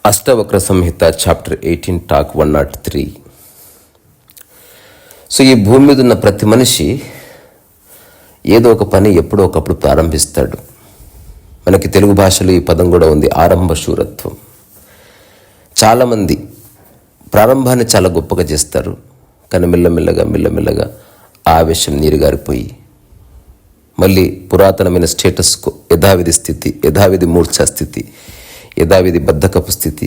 అష్టవక్ర సంహిత chapter 18 talk 103. So ఈ భూమి మీద ఉన్న ప్రతి మనిషి ఏదో ఒక పని ఎప్పుడో ఒకప్పుడు ప్రారంభిస్తాడు. మనకి తెలుగు భాషలో ఈ పదం కూడా ఉంది, ఆరంభ శూరత్వం. చాలామంది ప్రారంభాన్ని చాలా గొప్పగా చేస్తారు, కానీ మెల్లమెల్లగా ఆవేశం నీరుగారిపోయి మళ్ళీ పురాతనమైన స్టేటస్కు యథావిధి స్థితి, యథావిధి మూర్ఛా స్థితి, యథావిధి బద్ధకపు స్థితి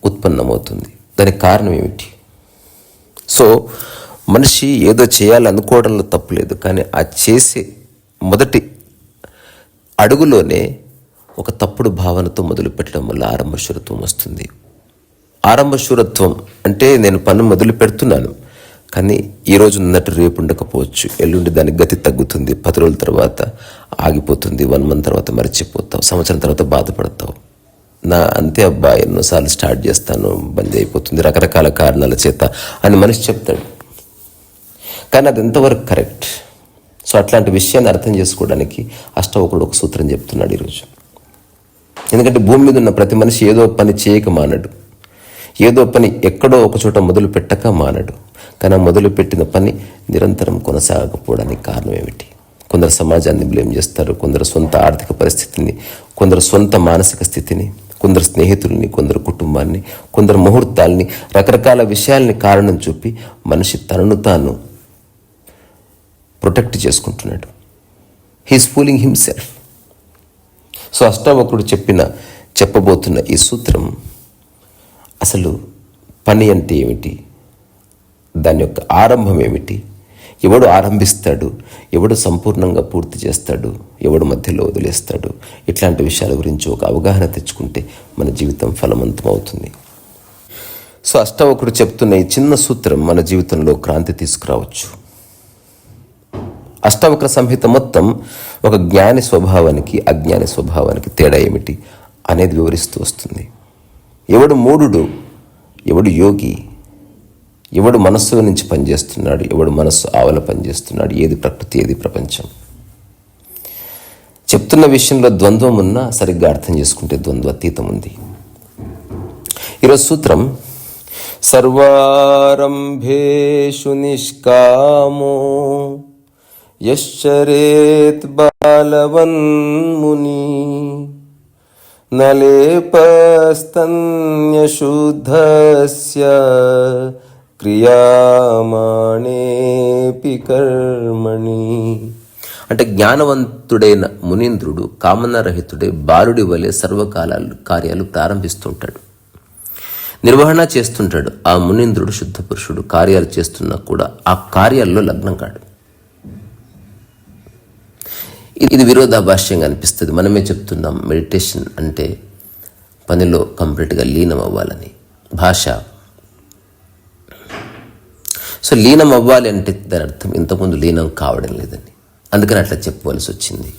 ఉత్పన్నమవుతుంది. దానికి కారణం ఏమిటి? సో మనిషి ఏదో చేయాలనుకోవడంలో తప్పులేదు, కానీ ఆ చేసే మొదటి అడుగులోనే ఒక తప్పుడు భావనతో మొదలుపెట్టడం వల్ల ఆరంభశూరత్వం వస్తుంది. ఆరంభశూరత్వం అంటే నేను పని మొదలు పెడుతున్నాను, కానీ ఈరోజు ఉన్నట్టు రేపు ఉండకపోవచ్చు, ఎల్లుండి దానికి గతి తగ్గుతుంది, 10 రోజుల తర్వాత ఆగిపోతుంది, 1 మంత్ తర్వాత మర్చిపోతావు, సంవత్సరం తర్వాత బాధపడతావు. అంతే అబ్బా, ఎన్నోసార్లు స్టార్ట్ చేస్తాను, బంద్ అయిపోతుంది రకరకాల కారణాల చేత అని మనిషి చెప్తాడు. కానీ అది ఎంతవరకు కరెక్ట్? సో అట్లాంటి విషయాన్ని అర్థం చేసుకోవడానికి అష్టవకుడు ఒక సూత్రం చెప్తున్నాడు ఈరోజు. ఎందుకంటే భూమి మీద ఉన్న ప్రతి మనిషి ఏదో పని చేయక మానడు, ఏదో పని ఎక్కడో ఒక చోట మొదలు పెట్టక మానడు. కానీ మొదలుపెట్టిన పని నిరంతరం కొనసాగకపోవడానికి కారణం ఏమిటి? కొందరు సమాజాన్ని బ్లేమ్ చేస్తారు, కొందరు సొంత ఆర్థిక పరిస్థితిని, కొందరు సొంత మానసిక స్థితిని, కొందరు స్నేహితుల్ని, కొందరు కుటుంబాన్ని, కొందరు ముహూర్తాల్ని, రకరకాల విషయాల్ని కారణం చూపి మనిషి తనను తాను ప్రొటెక్ట్ చేసుకుంటున్నాడు. He is fooling himself. సో అష్టావక్రుడు చెప్పబోతున్న ఈ సూత్రం, అసలు పని అంటే ఏమిటి, దాని యొక్క ఆరంభం ఏమిటి, ఎవడు ఆరంభిస్తాడు, ఎవడు సంపూర్ణంగా పూర్తి చేస్తాడు, ఎవడు మధ్యలో వదిలేస్తాడు, ఇట్లాంటి విషయాల గురించి ఒక అవగాహన తెచ్చుకుంటే మన జీవితం ఫలవంతం అవుతుంది. సో అష్టావకుడు చెప్తున్న ఈ చిన్న సూత్రం మన జీవితంలో క్రాంతి తీసుకురావచ్చు. అష్టావక్ర సంహిత మొత్తం ఒక జ్ఞాని స్వభావానికి అజ్ఞాని స్వభావానికి తేడా ఏమిటి అనేది వివరిస్తూ వస్తుంది. ఎవడు మూఢుడు, ఎవడు యోగి, ఎవడు మనస్సు నుంచి పనిచేస్తున్నాడు, ఎవడు మనస్సు ఆవల పనిచేస్తున్నాడు, ఏది ప్రకృతి ఏది ప్రపంచం. చెప్తున్న విషయంలో ద్వంద్వం ఉన్నా సరిగ్గా అర్థం చేసుకుంటే ద్వంద్వాతీతం ఉంది. ఈరోజు సూత్రం, సర్వారంభేషు నిష్కామో యశ్చరేత్ బాలవన్ముని నలేపస్తన్యశుద్ధస్య క్రియామాణేపి కర్మణి. అంటే జ్ఞానవంతుడైన మునీంద్రుడు కామనరహితుడై బాలుడి వలె కార్యాలు ప్రారంభిస్తుంటాడు, నిర్వహణ చేస్తుంటాడు. ఆ మునీంద్రుడు శుద్ధ పురుషుడు కార్యాలు చేస్తున్నా కూడా ఆ కార్యాల్లో లగ్నం కాడు. ఇది విరోధాభాష్యంగా అనిపిస్తుంది. మనమే చెప్తున్నాం మెడిటేషన్ అంటే పనిలో కంప్లీట్గా లీనం అవ్వాలని భాష. సో లీనం అవ్వాలి అంటే దాని అర్థం ఇంతకుముందు లీనం కావడం లేదని, అందుకని అట్లా చెప్పవలసి వచ్చింది.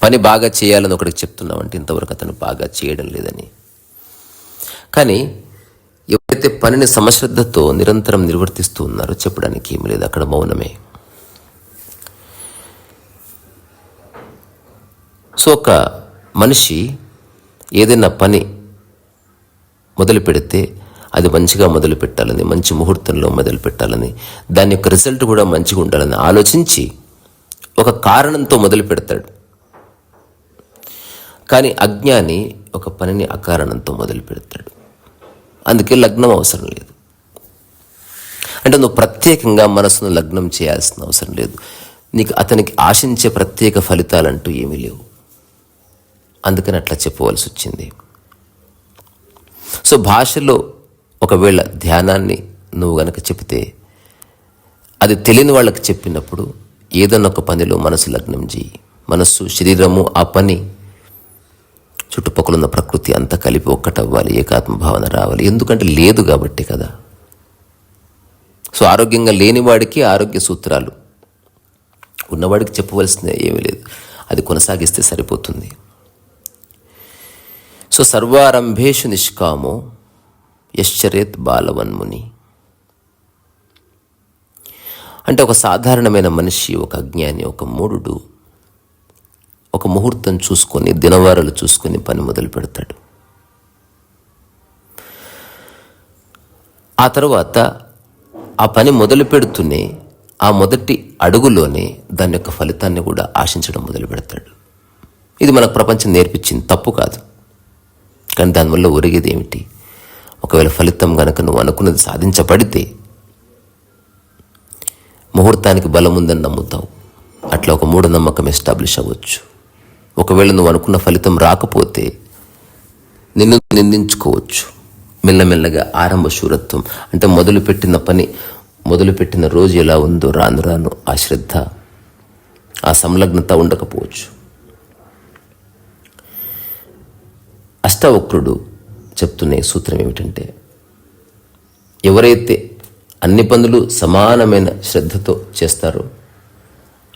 పని బాగా చేయాలని ఒకటికి చెప్తున్నామంటే ఇంతవరకు అతను బాగా చేయడం లేదని. కానీ ఎవరైతే పనిని సమశ్రద్ధతో నిరంతరం నిర్వర్తిస్తూ ఉన్నారో చెప్పడానికి ఏమి లేదు, అక్కడ మౌనమే. సో ఒక మనిషి ఏదైనా పని మొదలు పెడితే అది మంచిగా మొదలు పెట్టాలని, మంచి ముహూర్తంలో మొదలు పెట్టాలని, దాని యొక్క రిజల్ట్ కూడా మంచిగా ఉండాలని ఆలోచించి ఒక కారణంతో మొదలు పెడతాడు. కానీ అజ్ఞాని ఒక పనిని అకారణంతో మొదలు పెడతాడు. అందుకే లగ్నం అవసరం లేదు. అంటే నువ్వు ప్రత్యేకంగా మనసును లగ్నం చేయాల్సిన అవసరం లేదు. నీకు అతనికి ఆశించే ప్రత్యేక ఫలితాలంటూ ఏమీ లేవు, అందుకని అట్లా చెప్పవలసి వచ్చింది. సో భాషలో ఒకవేళ ధ్యానాన్ని నువ్వు గనక చెప్తే, అది తెలియని వాళ్ళకి చెప్పినప్పుడు ఏదన్నా ఒక పనిలో మనసు లగ్నం చేయి. మనస్సు, శరీరము, ఆ పని, చుట్టుపక్కల ఉన్న ప్రకృతి అంతా కలిపి ఒక్కటవ్వాలి, ఏకాత్మ భావన రావాలి. ఎందుకంటే లేదు కాబట్టి కదా. సో ఆరోగ్యంగా లేనివాడికి ఆరోగ్య సూత్రాలు, ఉన్నవాడికి చెప్పవలసిందే ఏమీ లేదు, అది కొనసాగిస్తే సరిపోతుంది. సో సర్వారంభేషు నిష్కామో యశ్చరేత్ బాలవన్ముని అంటే ఒక సాధారణమైన మనిషి, ఒక అజ్ఞాని, ఒక మూఢుడు ఒక ముహూర్తం చూసుకొని, దినవారాలు చూసుకొని పని మొదలు పెడతాడు. ఆ తర్వాత ఆ పని మొదలు పెడుతూనే ఆ మొదటి అడుగులోనే దాని యొక్క ఫలితాన్ని కూడా ఆశించడం మొదలు పెడతాడు. ఇది మనకు ప్రపంచం నేర్పించింది, తప్పు కాదు. కానీ దానివల్ల ఒరిగేది ఏమిటి? ఒకవేళ ఫలితం కనుక నువ్వు అనుకున్నది సాధించబడితే ముహూర్తానికి బలం ఉందని నమ్ముతావు. అట్లా ఒక మూఢనమ్మకం ఎస్టాబ్లిష్ అవ్వచ్చు. ఒకవేళ నువ్వు అనుకున్న ఫలితం రాకపోతే నిన్ను నిందించుకోవచ్చు. మెల్లమెల్లగా ఆరంభ శూరత్వం అంటే మొదలుపెట్టిన రోజు ఎలా ఉందో రాను రాను ఆ శ్రద్ధ, ఆ సంలగ్నత ఉండకపోవచ్చు. అష్టవక్రుడు చెప్తున్న సూత్రం ఏమిటంటే, ఎవరైతే అన్ని పనులు సమానమైన శ్రద్ధతో చేస్తారో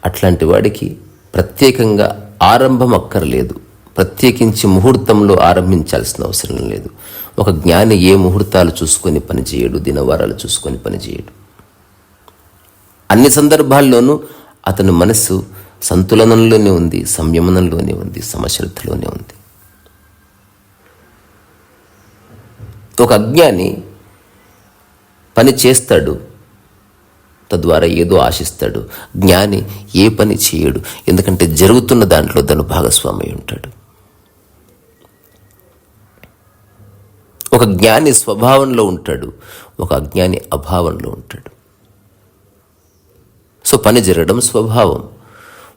అట్లాంటి వాడికి ప్రత్యేకంగా ఆరంభం అక్కర్లేదు, ప్రత్యేకించి ముహూర్తంలో ఆరంభించాల్సిన అవసరం లేదు. ఒక జ్ఞాని ఏ ముహూర్తాలు చూసుకొని పనిచేయడు, దినవారాలు చూసుకొని పనిచేయడు. అన్ని సందర్భాల్లోనూ అతని మనస్సు సంతులనంలోనే ఉంది, సంయమనంలోనే ఉంది, సమశ్రద్ధలోనే ఉంది. ఒక అజ్ఞాని పని చేస్తాడు, తద్వారా ఏదో ఆశిస్తాడు. జ్ఞాని ఏ పని చేయడు, ఎందుకంటే జరుగుతున్న దాంట్లో తను భాగస్వామి ఉంటాడు. ఒక జ్ఞాని స్వభావంలో ఉంటాడు, ఒక అజ్ఞాని అభావంలో ఉంటాడు. సో పని జరగడం స్వభావం.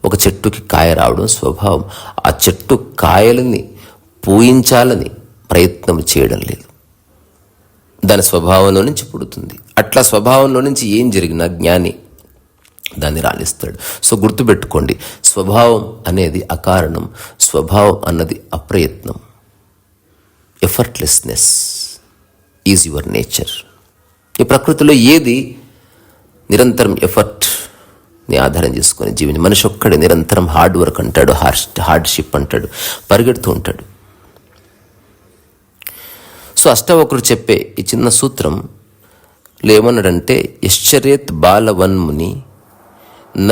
ఒక చెట్టుకి కాయ రావడం స్వభావం. ఆ చెట్టు కాయలని పూయించాలని ప్రయత్నం చేయడం లేదు, దాని స్వభావంలో నుంచి పుడుతుంది. అట్లా స్వభావంలో నుంచి ఏం జరిగినా జ్ఞాని దాన్ని రాణిస్తాడు. సో గుర్తుపెట్టుకోండి, స్వభావం అనేది అకారణం, స్వభావం అన్నది అప్రయత్నం. Effortlessness is your nature. ఈ ప్రకృతిలో ఏది నిరంతరం ఎఫర్ట్ని ఆధారం చేసుకొని జీవించి, మనిషి ఒక్కడే నిరంతరం హార్డ్ వర్క్ అంటాడు, హార్డ్షిప్ అంటాడు, పరిగెడుతూ ఉంటాడు. సో అష్టవక్రుడు చెప్పే ఈ చిన్న సూత్రం ఏమన్నాడంటే, యశ్చరేత్ బాలవన్ముని న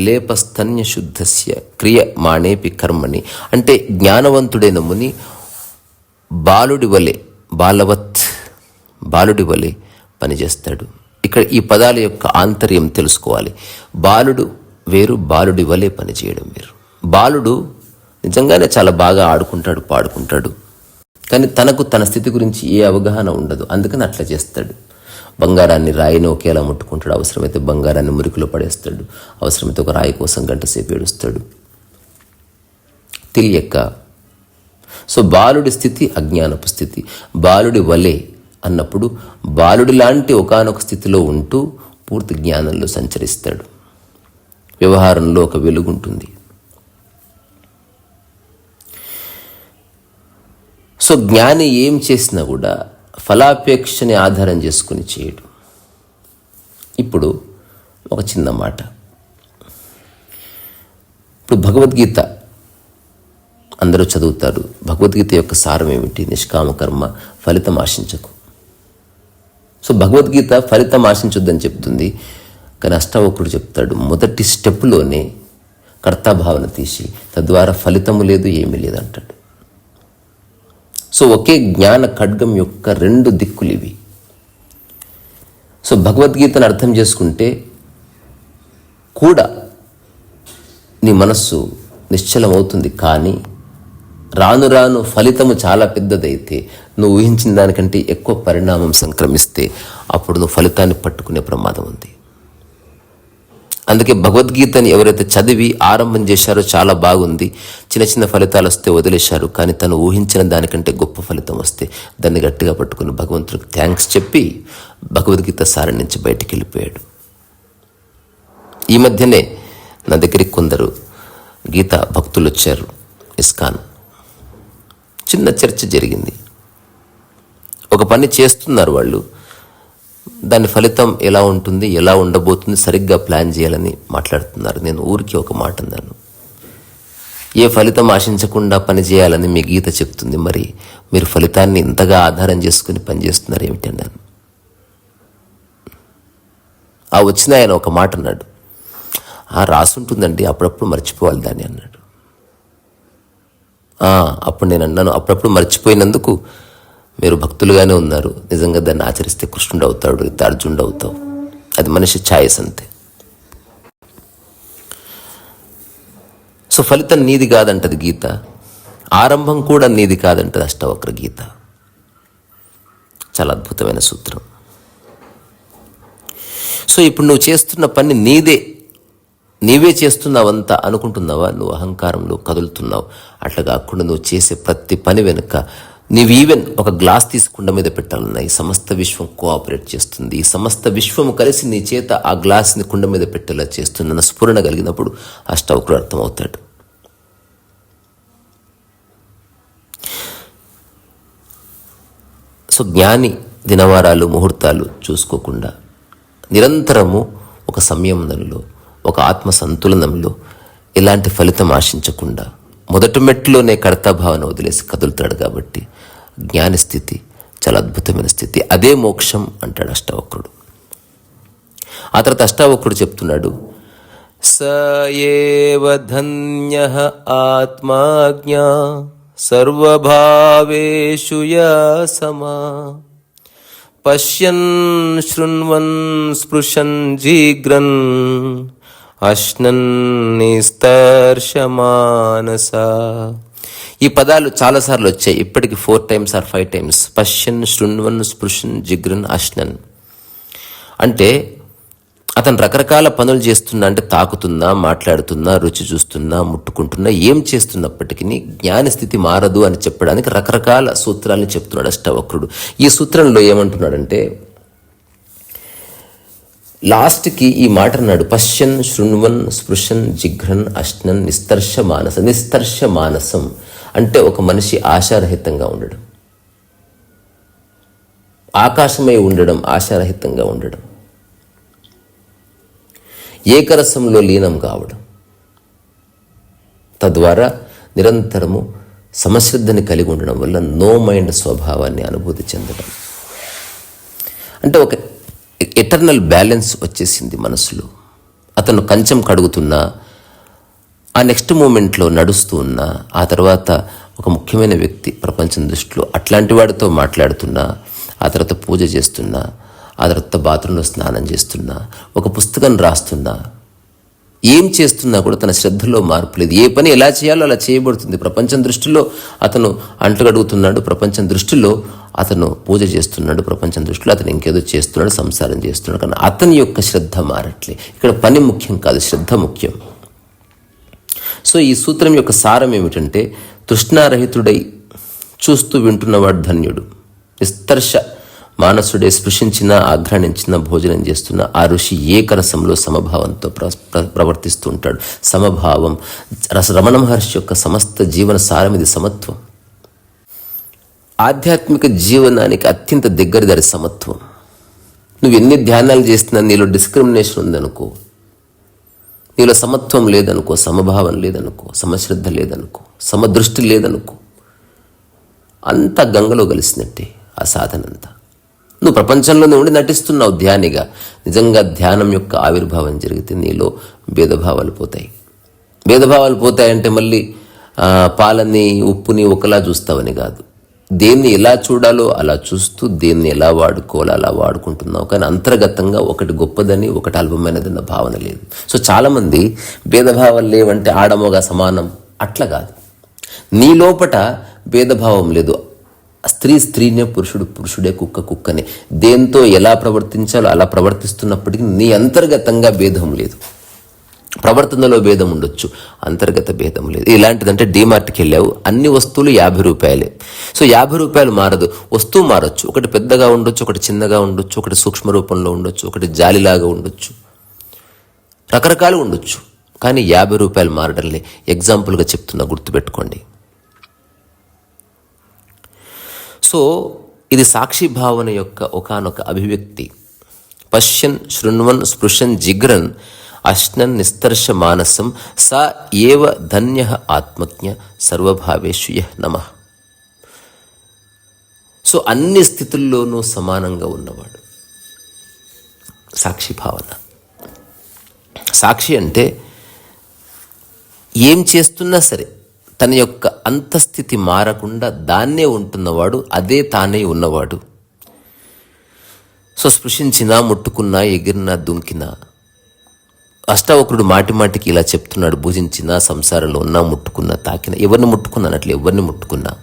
లేపస్తన్య శుద్ధస్య క్రియ మాణేపి కర్మని. అంటే జ్ఞానవంతుడైన ముని బాలుడి వలె పనిచేస్తాడు. ఇక్కడ ఈ పదాల యొక్క ఆంతర్యం తెలుసుకోవాలి. బాలుడు వేరు, బాలుడి వలె పనిచేయడం వేరు. బాలుడు నిజంగానే చాలా బాగా ఆడుకుంటాడు, పాడుకుంటాడు, కానీ తనకు తన స్థితి గురించి ఏ అవగాహన ఉండదు, అందుకని అట్లా చేస్తాడు. బంగారాన్ని రాయిని ఒకేలా ముట్టుకుంటాడు, అవసరమైతే బంగారాన్ని మురికిలో పడేస్తాడు, అవసరమైతే ఒక రాయి కోసం గంట సేపు ఏడుస్తాడు తెలియక. సో బాలుడి స్థితి అజ్ఞానపు స్థితి. బాలుడి వలె అన్నప్పుడు బాలుడి లాంటి ఒకానొక స్థితిలో ఉంటూ పూర్తి జ్ఞానంలో సంచరిస్తాడు. వ్యవహారంలో ఒక వెలుగుంటుంది. సో జ్ఞాని ఏం చేసినా కూడా ఫలాపేక్షని ఆధారం చేసుకుని చేయడు. ఇప్పుడు ఒక చిన్న మాట, ఇప్పుడు భగవద్గీత అందరూ చదువుతారు. భగవద్గీత యొక్క సారం ఏమిటి? నిష్కామ కర్మ, ఫలితం ఆశించకు. సో భగవద్గీత ఫలితం ఆశించొద్దని చెప్తుంది, కానీ అష్టవక్రుడు చెప్తాడు మొదటి స్టెప్లోనే కర్తాభావన తీసి తద్వారా ఫలితము లేదు, ఏమీ లేదంటాడు. సో ఒకే జ్ఞాన ఖడ్గం యొక్క రెండు దిక్కులు ఇవి. సో భగవద్గీతను అర్థం చేసుకుంటే కూడా నీ మనస్సు నిశ్చలమవుతుంది, కానీ రాను రాను ఫలితము చాలా పెద్దదైతే, నువ్వు ఊహించిన దానికంటే ఎక్కువ పరిణామం సంక్రమిస్తే అప్పుడు నువ్వు ఫలితాన్ని పట్టుకునే ప్రమాదం ఉంది. అందుకే భగవద్గీతని ఎవరైతే చదివి ఆరంభం చేశారో చాలా బాగుంది, చిన్న చిన్న ఫలితాలు వస్తే వదిలేశారు, కానీ తను ఊహించిన దానికంటే గొప్ప ఫలితం వస్తే దాన్ని గట్టిగా పట్టుకుని భగవంతుడికి థ్యాంక్స్ చెప్పి భగవద్గీత సారం నుంచి బయటికి వెళ్ళిపోయాడు. ఈ మధ్యనే నా దగ్గరికి కొందరు గీతా భక్తులు వచ్చారు, ఇస్కాన్. చిన్న చర్చ జరిగింది. ఒక పని చేస్తున్నారు వాళ్ళు, దాని ఫలితం ఎలా ఉంటుంది, ఎలా ఉండబోతుంది, సరిగ్గా ప్లాన్ చేయాలని మాట్లాడుతున్నారు. నేను ఊరికి ఒక మాట అన్నాను, ఏ ఫలితం ఆశించకుండా పని చేయాలని మీ గీత చెప్తుంది, మరి మీరు ఫలితాన్ని ఇంతగా ఆధారం చేసుకుని పనిచేస్తున్నారు ఏమిటి అన్నాను. ఆ వచ్చిన ఆయన ఒక మాట అన్నాడు, రాసుంటుందండి, అప్పుడప్పుడు మర్చిపోవాలి దాన్ని అన్నాడు. అప్పుడు నేను అన్నాను, అప్పుడప్పుడు మర్చిపోయినందుకు మీరు భక్తులుగానే ఉన్నారు, నిజంగా దాన్ని ఆచరిస్తే కృష్ణుడు అవుతాడు, ఇత అర్జునుడు అవుతావు. అది మనిషి ఛాయిస్ అంతే. సో ఫలితం నీది కాదంటది గీత, ఆరంభం కూడా నీది కాదంటది అష్టవక్ర గీత. చాలా అద్భుతమైన సూత్రం. సో ఇప్పుడు నువ్వు చేస్తున్న పని నీవే చేస్తున్నావంతా అనుకుంటున్నావా? నువ్వు అహంకారంలో కదులుతున్నావు. అట్లా కాకుండా నువ్వు చేసే ప్రతి పని వెనుక నీవు ఈవెన్ ఒక గ్లాస్ తీసి కుండ మీద పెట్టాలన్నా ఈ సమస్త విశ్వం కోఆపరేట్ చేస్తుంది, ఈ సమస్త విశ్వము కలిసి నీ చేత ఆ గ్లాస్ని కుండ మీద పెట్టేలా చేస్తుందన్న స్ఫురణ కలిగినప్పుడు అష్టవక్రుడు అర్థమవుతాడు. సో జ్ఞాని దినవారాలు ముహూర్తాలు చూసుకోకుండా నిరంతరము ఒక సంయమనంలో, ఒక ఆత్మ సంతులనంలో ఎలాంటి ఫలితం ఆశించకుండా మొదటి మెట్టులోనే కర్తాభావన వదిలేసి కదులుతాడు. కాబట్టి జ్ఞాని స్థితి చాలా అద్భుతమైన స్థితి. అదే మోక్షం అంటాడు అష్టవక్రుడు. ఆ తర్వాత అష్టావక్రుడు చెప్తున్నాడు, స ఏవ ధన్యః ఆత్మాజ్ఞా సర్వభావేషు యః సమా పశ్యన్ శృణ్వన్ స్పృశన్ జిగ్రన్ అశ్నన్ నిస్తర్షమానస. ఈ పదాలు చాలాసార్లు వచ్చాయి, ఇప్పటికి 4 times or 5 times. పశ్యన్, శృణ్వన్, స్పృశన్, జిగ్రన్, అశ్నన్ అంటే అతను రకరకాల పనులు చేస్తున్నా, అంటే తాకుతున్నా, మాట్లాడుతున్నా, రుచి చూస్తున్నా, ముట్టుకుంటున్నా, ఏం చేస్తున్నప్పటికీ జ్ఞాని స్థితి మారదు అని చెప్పడానికి రకరకాల సూత్రాలను చెప్తున్నాడు అష్టవక్రుడు. ఈ సూత్రంలో ఏమంటున్నాడంటే లాస్ట్కి ఈ మాట అన్నాడు, పశ్యన్, శృణ్వన్, స్పృశన్, జిఘ్రన్, అశ్నన్, నిస్తర్ష మానస. నిస్తర్ష మానసం అంటే ఒక మనిషి ఆశారహితంగా ఉండడం, ఆకాశమై ఉండడం, ఆశారహితంగా ఉండడం, ఏకరసంలో లీనం కావడం, తద్వారా నిరంతరము సమశ్రద్ధని కలిగి ఉండడం వల్ల నో మైండ్ స్వభావాన్ని అనుభూతి చెందడం. అంటే ఒక ఎటర్నల్ బ్యాలెన్స్ వచ్చేసింది మనసులో. అతను కంచం కడుగుతున్నా, ఆ నెక్స్ట్ మూమెంట్లో నడుస్తూ ఉన్నా, ఆ తర్వాత ఒక ముఖ్యమైన వ్యక్తి ప్రపంచం దృష్టిలో అట్లాంటి వాడితో మాట్లాడుతున్నా, ఆ తర్వాత పూజ చేస్తున్నా, ఆ తర్వాత బాత్రూంలో స్నానం చేస్తున్నా, ఒక పుస్తకం రాస్తున్నా, ఏం చేస్తున్నా కూడా తన శ్రద్ధలో మార్పు లేదు. ఏ పని ఎలా చేయాలో అలా చేయబడుతుంది. ప్రపంచం దృష్టిలో అతను అంట్లు కడుగుతున్నాడు, ప్రపంచం దృష్టిలో అతను పూజ చేస్తున్నాడు, ప్రపంచం దృష్టిలో అతను ఇంకేదో చేస్తున్నాడు, సంసారం చేస్తున్నాడు. కానీ అతని యొక్క శ్రద్ధ మారట్లే. ఇక్కడ పని ముఖ్యం కాదు, శ్రద్ధ ముఖ్యం. సో ఈ సూత్రం యొక్క సారం ఏమిటంటే, తృష్ణారహితుడై చూస్తూ వింటున్నవాడు ధన్యుడు. నిస్తర్ష మానసుడే స్పృశించిన, ఆఘ్రాణించిన, భోజనం చేస్తున్న ఆ ఋషి ఏకరసంలో సమభావంతో ప్రవర్తిస్తూ ఉంటాడు. సమభావం రమణ మహర్షి యొక్క సమస్త జీవన సారం ఇది, సమత్వం. ఆధ్యాత్మిక జీవనానికి అత్యంత దగ్గరదారి సమత్వం. నువ్వు ఎన్ని ధ్యానాలు చేస్తున్నా నీలో డిస్క్రిమినేషన్ ఉందనుకో, నీలో సమత్వం లేదనుకో, సమభావం లేదనుకో, సమశ్రద్ధ లేదనుకో, సమదృష్టి లేదనుకో, అంతా గంగలో కలిసినట్టే ఆ సాధనంతా. నువ్వు ప్రపంచంలోనే ఉండి నటిస్తున్నావు ధ్యానిగా. నిజంగా ధ్యానం యొక్క ఆవిర్భావం జరిగితే నీలో భేదభావాలు పోతాయి. భేదభావాలు పోతాయంటే మళ్ళీ పాలని ఉప్పుని ఒకలా చూస్తావని కాదు. దేన్ని ఎలా చూడాలో అలా చూస్తూ, దేన్ని ఎలా వాడుకోవాలో అలా వాడుకుంటున్నావు. కానీ అంతర్గతంగా ఒకటి గొప్పదని, ఒకటి అల్పమైనదన్న భావన లేదు. సో చాలామంది భేదభావాలు లేవంటే ఆడమోగా సమానం, అట్లా కాదు. నీ లోపట భేదభావం లేదు. స్త్రీ స్త్రీనే, పురుషుడు పురుషుడే, కుక్క కుక్కనే. దేంతో ఎలా ప్రవర్తించాలో అలా ప్రవర్తిస్తున్నప్పటికీ నీ అంతర్గతంగా భేదం లేదు. ప్రవర్తనలో భేదం ఉండొచ్చు, అంతర్గత భేదం లేదు. ఇలాంటిదంటే డీమార్ట్కి వెళ్ళావు, అన్ని వస్తువులు 50 రూపాయలే. సో 50 రూపాయలు మారదు, వస్తువు మారచ్చు. ఒకటి పెద్దగా ఉండొచ్చు, ఒకటి చిన్నగా ఉండొచ్చు, ఒకటి సూక్ష్మ రూపంలో ఉండొచ్చు, ఒకటి జాలిలాగా ఉండొచ్చు, రకరకాలు ఉండొచ్చు. కానీ 50 రూపాయలు మారడంలే. ఎగ్జాంపుల్గా చెప్తున్నా, గుర్తుపెట్టుకోండి. సో ఇది సాక్షి భావన యొక్క ఒకానొక అభివ్యక్తి. పశ్యన్, శృణ్వన్, స్పృశన్, జిగ్రన్, అశ్నన్, నిస్తర్ష మానసం స ఏవ ధన్యః ఆత్మజ్ఞ సర్వభావేషు యః నమః. సో అన్ని స్థితుల్లోనూ సమానంగా ఉన్నవాడు సాక్షి భావన. సాక్షి అంటే ఏం చేస్తున్నా సరే తన యొక్క అంతస్థితి మారకుండా దాన్నే ఉంటున్నవాడు, అదే తానే ఉన్నవాడు. సో స్పృశించినా, ముట్టుకున్నా, ఎగిరినా, దుంకినా, అష్టావక్రుడు మాటి మాటికి ఇలా చెప్తున్నాడు. భుజించినా, సంసారంలో ఉన్నా, ముట్టుకున్నా, తాకినా, ఎవరిని ముట్టుకున్నా అన్నట్లు ఎవరిని ముట్టుకున్నా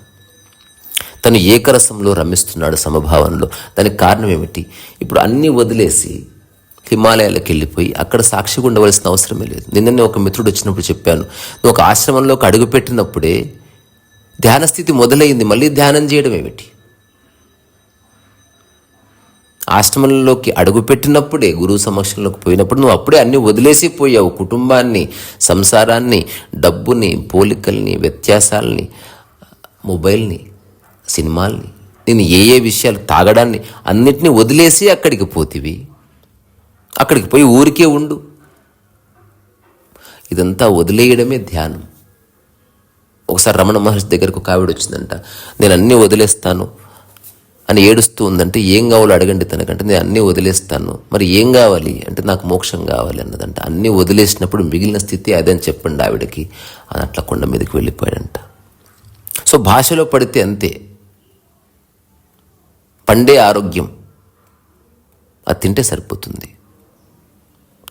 తను ఏకరసంలో రమిస్తున్నాడు, సమభావంలో. దానికి కారణం ఏమిటి? ఇప్పుడు అన్నీ వదిలేసి హిమాలయాలకు వెళ్ళిపోయి అక్కడ సాక్షిగా ఉండవలసిన అవసరమే లేదు. నిన్ననే ఒక మిత్రుడు వచ్చినప్పుడు చెప్పాను, నువ్వు ఒక ఆశ్రమంలోకి అడుగుపెట్టినప్పుడే ధ్యానస్థితి మొదలైంది, మళ్ళీ ధ్యానం చేయడం ఏమిటి? ఆశ్రమంలోకి అడుగుపెట్టినప్పుడే, గురువు సమక్షంలోకి పోయినప్పుడు నువ్వు అప్పుడే అన్నీ వదిలేసి పోయావు. కుటుంబాన్ని, సంసారాన్ని, డబ్బుని, పోలికల్ని, వ్యత్యాసాలని, మొబైల్ని, సినిమాల్ని, నేను ఏ విషయాలు, తాగడాన్ని, అన్నిటినీ వదిలేసి అక్కడికి పోతివి. అక్కడికి పోయి ఊరికే ఉండు. ఇదంతా వదిలేయడమే ధ్యానం. ఒకసారి రమణ మహర్షి దగ్గరకు ఒక ఆవిడ వచ్చిందంట. నేను అన్నీ వదిలేస్తాను అని ఏడుస్తూ ఉందంటే, ఏం కావాలో అడగండి తనకంటే. నేను అన్నీ వదిలేస్తాను. మరి ఏం కావాలి అంటే, నాకు మోక్షం కావాలి అన్నదంట. అన్నీ వదిలేసినప్పుడు మిగిలిన స్థితి అదే అని చెప్పండి ఆవిడకి. అని అట్లా కొండ మీదకి వెళ్ళిపోయాడంట. సో భాషలో పడితే అంతే. పండే ఆరోగ్యం, అది తింటే సరిపోతుంది.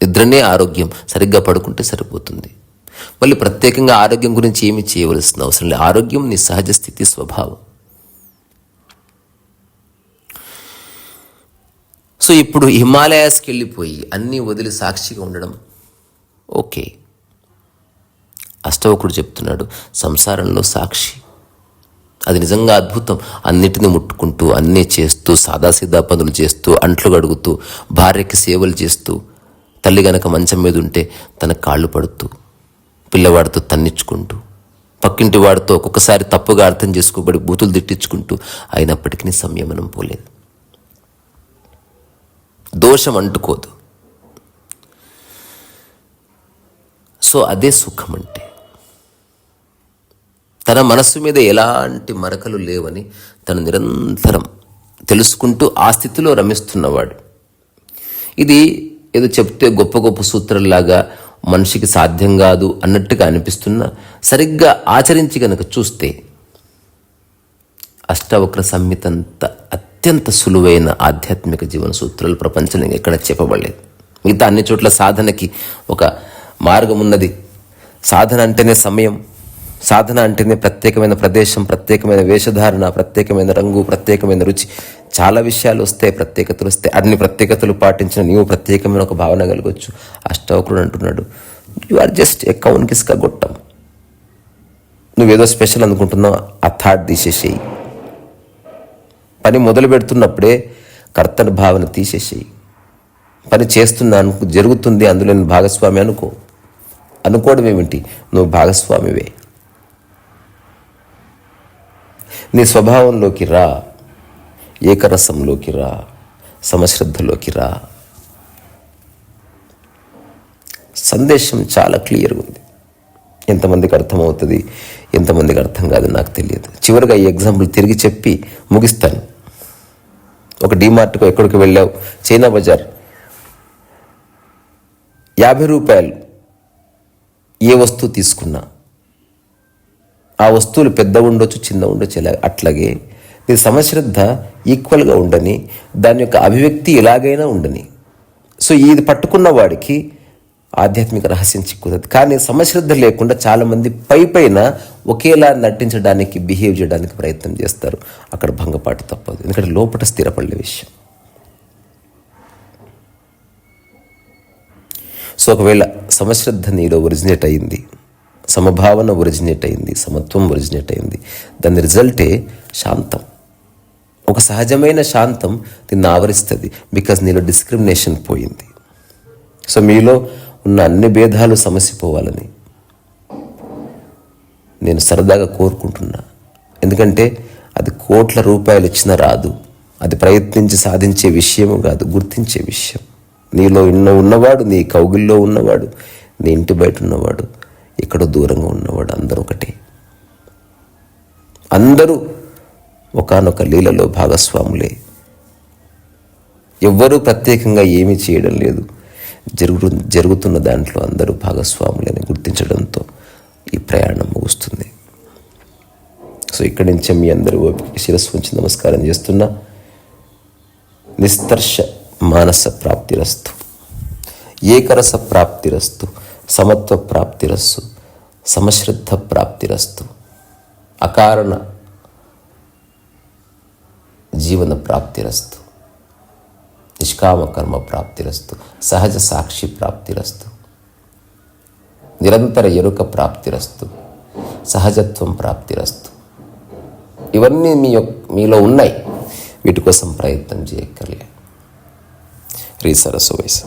నిద్రనే ఆరోగ్యం, సరిగ్గా పడుకుంటే సరిపోతుంది. మళ్ళీ ప్రత్యేకంగా ఆరోగ్యం గురించి ఏమీ చేయవలసిన అవసరం లేదు. ఆరోగ్యం నీ సహజ స్థితి, స్వభావం. సో ఇప్పుడు హిమాలయాస్కి వెళ్ళిపోయి అన్నీ వదిలి సాక్షిగా ఉండడం ఓకే. అష్టవకుడు చెప్తున్నాడు, సంసారంలో సాక్షి, అది నిజంగా అద్భుతం. అన్నిటిని ముట్టుకుంటూ, అన్నీ చేస్తూ, సాదాసీదా పనులు చేస్తూ, అంట్లు గడుగుతూ, భార్యకి సేవలు చేస్తూ, తల్లి గనక మంచం మీద ఉంటే తన కాళ్ళు పడుతూ, పిల్లవాడితో తన్నించుకుంటూ, పక్కింటి వాడితో ఒక్కొక్కసారి తప్పుగా అర్థం చేసుకోబడి బూతులు తిట్టించుకుంటూ, అయినప్పటికీ సంయమనం పోలేదు. దోషం అంటుకోదు. సో అదే సుఖం అంటే. తన మనస్సు మీద ఎలాంటి మరకలు లేవని తను నిరంతరం తెలుసుకుంటూ ఆ స్థితిలో రమిస్తున్నవాడు. ఇది ఏదో చెప్తే గొప్ప గొప్ప సూత్రాల్లాగా మనిషికి సాధ్యం కాదు అన్నట్టుగా అనిపిస్తున్నా, సరిగ్గా ఆచరించి కనుక చూస్తే అష్టావక్ర సంహితంత అత్యంత సులువైన ఆధ్యాత్మిక జీవన సూత్రాలు ప్రపంచంలో ఎక్కడ చెప్పబడలేదు. మిగతా అన్ని చోట్ల సాధనకి ఒక మార్గం ఉన్నది. సాధన అంటేనే సమయం, సాధన అంటేనే ప్రత్యేకమైన ప్రదేశం, ప్రత్యేకమైన వేషధారణ, ప్రత్యేకమైన రంగు, ప్రత్యేకమైన రుచి, చాలా విషయాలు వస్తాయి, ప్రత్యేకతలు వస్తాయి. అన్ని ప్రత్యేకతలు పాటించిన నీవు ప్రత్యేకమైన ఒక భావన కలగొచ్చు. అష్టావక్రుడు అంటున్నాడు, యు ఆర్ జస్ట్ ఏ కౌన్ కిస్క గొట్టం. నువ్వేదో స్పెషల్ అనుకుంటున్నావు, ఆ థాట్ తీసేసేయి. పని మొదలు పెడుతున్నప్పుడే కర్తన భావన తీసేసేయి. పని చేస్తున్నాను, జరుగుతుంది, అందులో నేను భాగస్వామి అనుకో. అనుకోవడం ఏమిటి? నువ్వు భాగస్వామివే. నీ స్వభావంలోకి రా, ఏకరసంలోకి రా, సమశ్రద్ధలోకి రా. సందేశం చాలా క్లియర్గా ఉంది. ఎంతమందికి అర్థమవుతుంది, ఎంతమందికి అర్థం కాదు నాకు తెలియదు. చివరిగా ఈ ఎగ్జాంపుల్ తిరిగి చెప్పి ముగిస్తాను. ఒక డీమార్ట్కు ఎక్కడికి వెళ్ళావు, చైనా బజార్, 50 రూపాయలు ఏ వస్తువు తీసుకున్నా ఆ వస్తువులు పెద్ద ఉండొచ్చు, చిన్న ఉండొచ్చు. అట్లాగే నీ సమశ్రద్ధ ఈక్వల్గా ఉండని, దాని యొక్క అభివ్యక్తి ఎలాగైనా ఉండని. సో ఇది పట్టుకున్న వాడికి ఆధ్యాత్మిక రహస్యం చిక్కుతుంది. కానీ సమశ్రద్ధ లేకుండా చాలామంది పైన ఒకేలా నటించడానికి, బిహేవ్ చేయడానికి ప్రయత్నం చేస్తారు. అక్కడ భంగపాటు తప్పదు, ఎందుకంటే లోపల స్థిరపడే విషయం. సో ఒకవేళ సమశ్రద్ధ నీలో ఒరిజినేట్ అయింది, సమభావన ఒరిజినేట్ అయింది, సమత్వం ఒరిజినేట్ అయింది, దాని రిజల్టే శాంతం. ఒక సహజమైన శాంతం నిన్ను ఆవరిస్తుంది. బికాజ్ నీలో డిస్క్రిమినేషన్ పోయింది. సో మీలో ఉన్న అన్ని భేదాలు సమసిపోవాలని నేను సరదాగా కోరుకుంటున్నా. ఎందుకంటే అది కోట్ల రూపాయలు ఇచ్చినా రాదు. అది ప్రయత్నించి సాధించే విషయము కాదు, గుర్తించే విషయం. నీలో ఉన్నవాడు, నీ కౌగిల్లో ఉన్నవాడు, నీ ఇంటి బయట ఉన్నవాడు, ఎక్కడో దూరంగా ఉన్నవాడు, అందరూ ఒకటే. అందరూ ఒకానొక లీలలో భాగస్వాములే. ఎవ్వరూ ప్రత్యేకంగా ఏమీ చేయడం లేదు. జరుగుతున్న దాంట్లో అందరూ భాగస్వాములని గుర్తించడంతో ఈ ప్రయాణం ముగుస్తుంది. సో ఇక్కడి నుంచే మీ అందరూ ఓపిక శిరస్సు ఉంచి నమస్కారం చేస్తున్నా. నిస్తర్ష మానస ప్రాప్తిరస్తు, ఏకరస ప్రాప్తిరస్తు, సమత్వ ప్రాప్తిరస్సు, సమశ్రద్ధ ప్రాప్తిరస్తు, అకారణ జీవన ప్రాప్తిరస్తు, నిష్కామ కర్మ ప్రాప్తిరస్తు, సహజ సాక్షి ప్రాప్తిరస్తు, నిరంతర ఎరుక ప్రాప్తిరస్తు, సహజత్వం ప్రాప్తిరస్తు. ఇవన్నీ మీలో ఉన్నాయి. వీటి కోసం ప్రయత్నం చేయక్కర్లే. రీ సరస్సు వయసు.